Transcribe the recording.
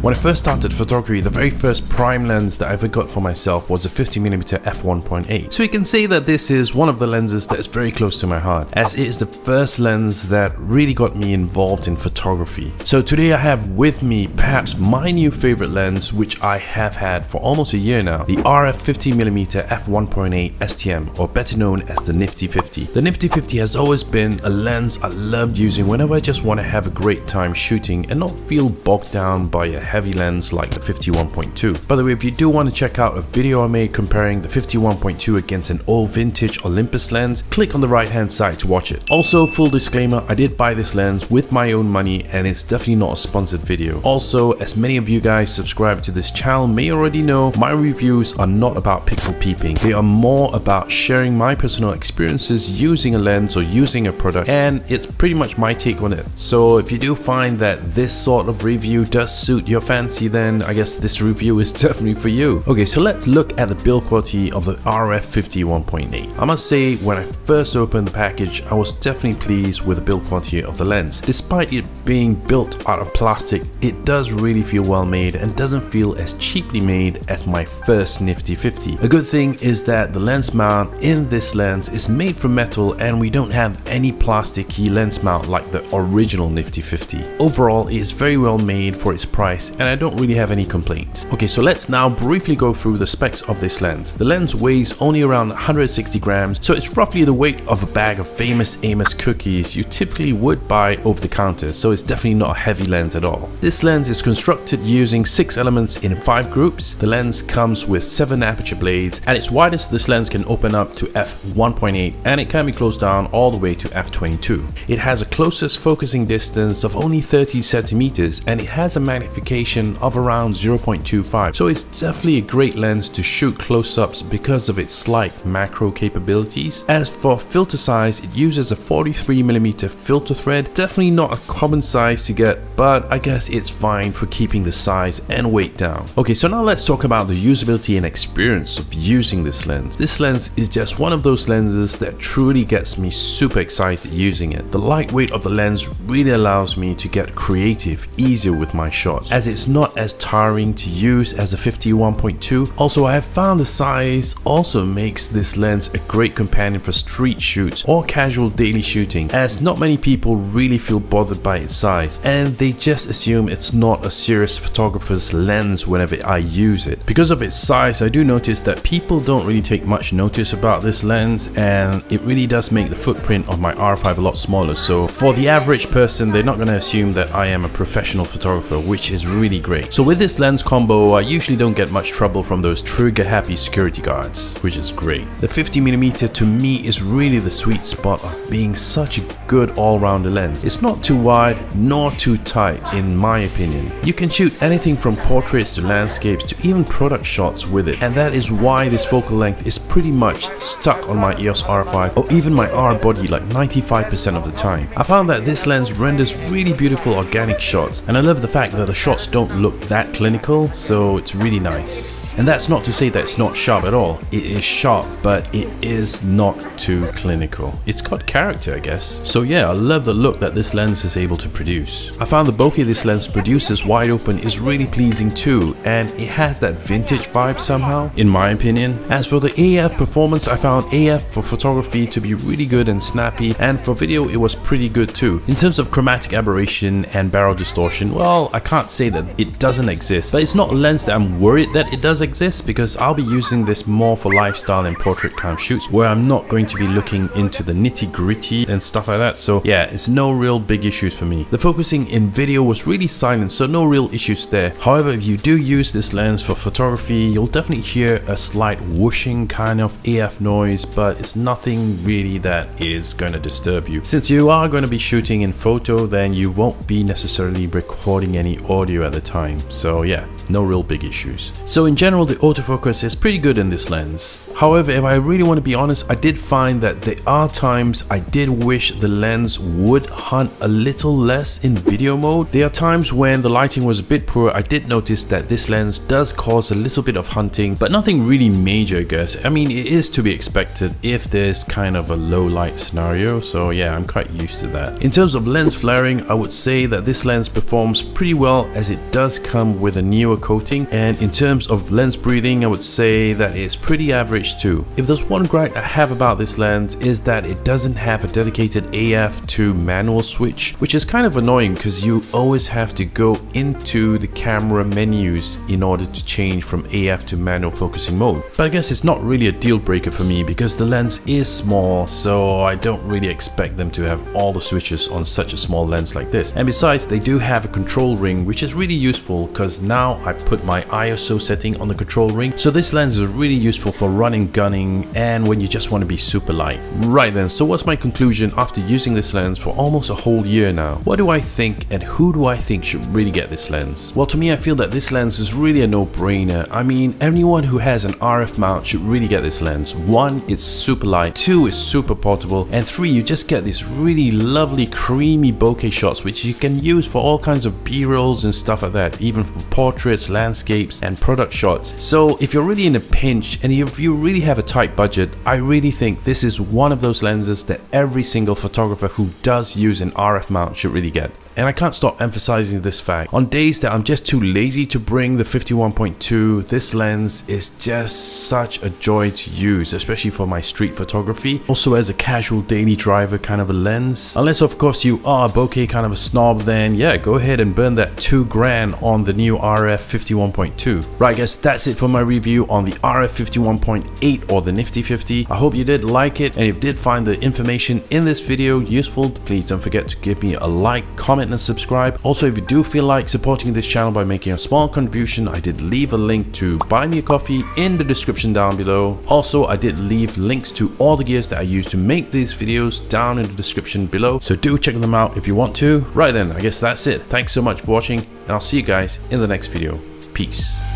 When I first started photography, the very first prime lens that I ever got for myself was a 50mm f1.8. So you can say that this is one of the lenses that is very close to my heart, as it is the first lens that really got me involved in photography. So today I have with me perhaps my new favorite lens, which I have had for almost a year now, the RF50mm f1.8 STM, or better known as the Nifty 50. The Nifty 50 has always been a lens I loved using whenever I just want to have a great time shooting and not feel bogged down by a heavy lens like the 51.2. By the way, if you do want to check out a video I made comparing the 51.2 against an old vintage Olympus lens, click on the right hand side to watch it. Also, full disclaimer, I did buy this lens with my own money and it's definitely not a sponsored video. Also, as many of you guys subscribe to this channel may already know, my reviews are not about pixel peeping. They are more about sharing my personal experiences using a lens or using a product, and it's pretty much my take on it. So if you do find that this sort of review does suit your fancy, then I guess this review is definitely for you. Okay, so let's look at the build quality of the RF50 1.8. I must say, when I first opened the package, I was definitely pleased with the build quality of the lens. Despite it being built out of plastic, it does really feel well made and doesn't feel as cheaply made as my first Nifty 50. A good thing is that the lens mount in this lens is made from metal and we don't have any plasticky lens mount like the original Nifty 50. Overall, it is very well made for its price and I don't really have any complaints. Okay, so let's now briefly go through the specs of this lens. The lens weighs only around 160 grams, so it's roughly the weight of a bag of famous Amos cookies you typically would buy over the counter, so it's definitely not a heavy lens at all. This lens is constructed using 6 elements in 5 groups. The lens comes with 7 aperture blades. At its widest, this lens can open up to f1.8 and it can be closed down all the way to f22. It has a closest focusing distance of only 30 centimeters and it has a magnification of around 0.25, so it's definitely a great lens to shoot close-ups because of its slight macro capabilities. As for filter size, it uses a 43mm filter thread, definitely not a common size to get, but I guess it's fine for keeping the size and weight down. Okay, so now let's talk about the usability and experience of using this lens. This lens is just one of those lenses that truly gets me super excited using it. The lightweight of the lens really allows me to get creative easier with my shots, as it's not as tiring to use as a 51.2. Also, I have found the size also makes this lens a great companion for street shoots or casual daily shooting, as not many people really feel bothered by its size and they just assume it's not a serious photographer's lens whenever I use it. Because of its size, I do notice that people don't really take much notice about this lens, and it really does make the footprint of my R5 a lot smaller, so for the average person they're not going to assume that I am a professional photographer, which is really great. So with this lens combo, I usually don't get much trouble from those trigger happy security guards, which is great. The 50mm to me is really the sweet spot of being such a good all-rounder lens. It's not too wide nor too tight in my opinion. You can shoot anything from portraits to landscapes to even product shots with it, and that is why this focal length is pretty much stuck on my EOS R5 or even my R body like 95% of the time. I found that this lens renders really beautiful organic shots, and I love the fact that the shots don't look that clinical, so it's really nice. And that's not to say that it's not sharp at all. It is sharp, but it is not too clinical. It's got character, I guess. So yeah, I love the look that this lens is able to produce. I found the bokeh this lens produces wide open is really pleasing too, and it has that vintage vibe somehow, in my opinion. As for the AF performance, I found AF for photography to be really good and snappy, and for video it was pretty good too. In terms of chromatic aberration and barrel distortion, well, I can't say that it doesn't exist, but it's not a lens that I'm worried that it does exist, because I'll be using this more for lifestyle and portrait kind of shoots where I'm not going to be looking into the nitty gritty and stuff like that. So yeah, it's no real big issues for me. The focusing in video was really silent, so no real issues there. However, if you do use this lens for photography, you'll definitely hear a slight whooshing kind of AF noise, but it's nothing really that is going to disturb you. Since you are going to be shooting in photo, then you won't be necessarily recording any audio at the time. So yeah, no real big issues. So in general, general, the autofocus is pretty good in this lens. However, if I really want to be honest, I did find that there are times I did wish the lens would hunt a little less in video mode. There are times when the lighting was a bit poor. I did notice that this lens does cause a little bit of hunting, but nothing really major, I guess. I mean, it is to be expected if there's kind of a low light scenario, so yeah, I'm quite used to that. In terms of lens flaring, I would say that this lens performs pretty well as it does come with a newer coating, and in terms of lens breathing, I would say that it's pretty average too. If there's one gripe I have about this lens is that it doesn't have a dedicated AF to manual switch, which is kind of annoying because you always have to go into the camera menus in order to change from AF to manual focusing mode. But I guess it's not really a deal breaker for me because the lens is small, so I don't really expect them to have all the switches on such a small lens like this. And besides, they do have a control ring, which is really useful because now I put my ISO setting on the control ring, so this lens is really useful for running, gunning, and when you just want to be super light. Right then, so what's my conclusion after using this lens for almost a whole year now? What do I think and who do I think should really get this lens? Well, to me, I feel that this lens is really a no-brainer. I mean, anyone who has an RF mount should really get this lens. 1, it's super light, 2, it's super portable, and 3, you just get these really lovely creamy bokeh shots which you can use for all kinds of B-rolls and stuff like that, even for portraits, landscapes, and product shots. So if you're really in a pinch and if you really have a tight budget, I really think this is one of those lenses that every single photographer who does use an RF mount should really get. And I can't stop emphasizing this fact. On days that I'm just too lazy to bring the 51.2, this lens is just such a joy to use, especially for my street photography. Also as a casual daily driver kind of a lens. Unless of course you are a bokeh kind of a snob, then yeah, go ahead and burn that $2,000 on the new RF51.2. Right, I guess that's it for my review on the RF51.8 or the Nifty 50. I hope you did like it, and if you did find the information in this video useful, please don't forget to give me a like, comment, and subscribe. Also, if you do feel like supporting this channel by making a small contribution, I did leave a link to buy me a coffee in the description down below. Also, I did leave links to all the gears that I use to make these videos down in the description below, so do check them out if you want to. Right then, I guess that's it. Thanks so much for watching, and I'll see you guys in the next video. Peace.